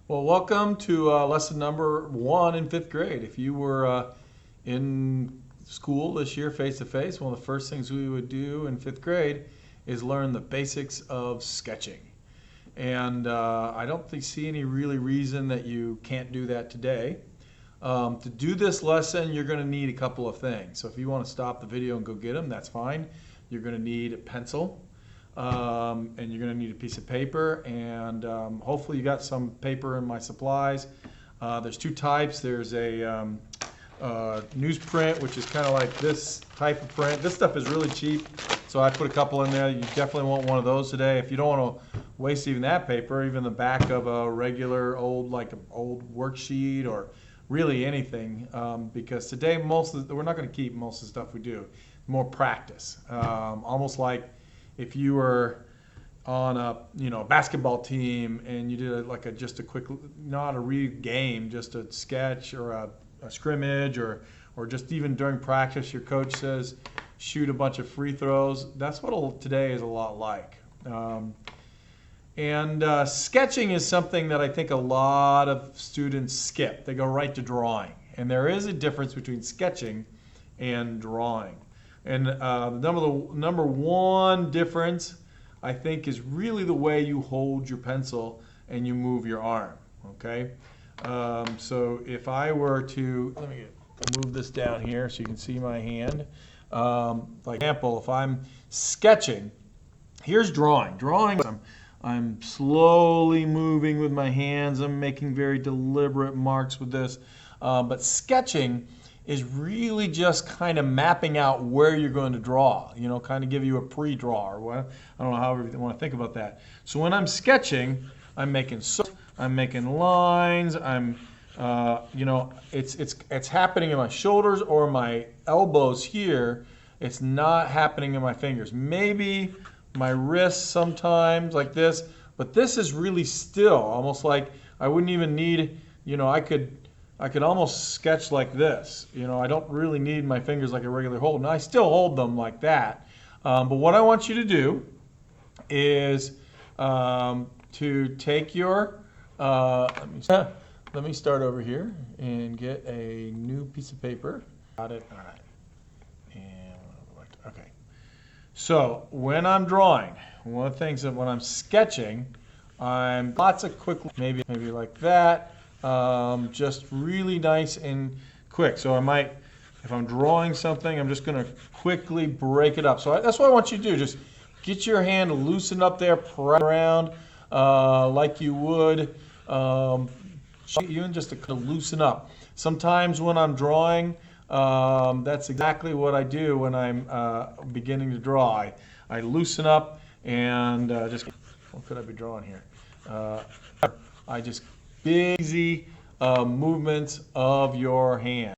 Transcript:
Well, welcome to lesson number 1 in 5th grade. If you were in school this year face to face, one of the first things we would do in 5th grade is learn the basics of sketching. And I don't see any really reason that you can't do that today. To do this lesson, you're going to need a couple of things. So if you want to stop the video and go get them, that's fine. You're going to need a pencil. And you're going to need a piece of paper, and hopefully you got some paper in my supplies. There's two types. There's a newsprint, which is kind of like this type of print. This stuff is really cheap, so I put a couple in there. You definitely want one of those today. If you don't want to waste even that paper, even the back of a regular old worksheet or really anything, because today we're not going to keep most of the stuff we do. More practice, almost like if you were on a basketball team and you did just a quick, not a real game, just a sketch or a scrimmage, or just even during practice your coach says shoot a bunch of free throws. That's what today is a lot like. Sketching is something that I think a lot of students skip. They go right to drawing, and there is a difference between sketching and drawing. And the number one difference, I think, is really the way you hold your pencil and you move your arm, okay? So if I were to, let me move this down here so you can see my hand. For example, if I'm sketching, here's drawing. Drawing, I'm slowly moving with my hands. I'm making very deliberate marks with this. But sketching is really just kind of mapping out where you're going to draw, kind of give you a pre-draw, or what, I don't know, however you want to think about that. So when I'm sketching, I'm making lines, it's happening in my shoulders or my elbows here. It's not happening in my fingers. Maybe my wrists sometimes like this, but this is really still, almost like I wouldn't even need, I could almost sketch like this. I don't really need my fingers like a regular hold. Now I still hold them like that. But what I want you to do is to take your, let me start over here and get a new piece of paper. Got it, all right. And okay. So when I'm drawing, one of the things that when I'm sketching, I'm lots of quick, maybe like that. Just really nice and quick. So if I'm drawing something, I'm just going to quickly break it up. So that's what I want you to do. Just get your hand loosened up there, press around like you would, even just to kind of loosen up. Sometimes when I'm drawing, that's exactly what I do when I'm beginning to draw. I loosen up and what could I be drawing here? I just big, easy movements of your hand.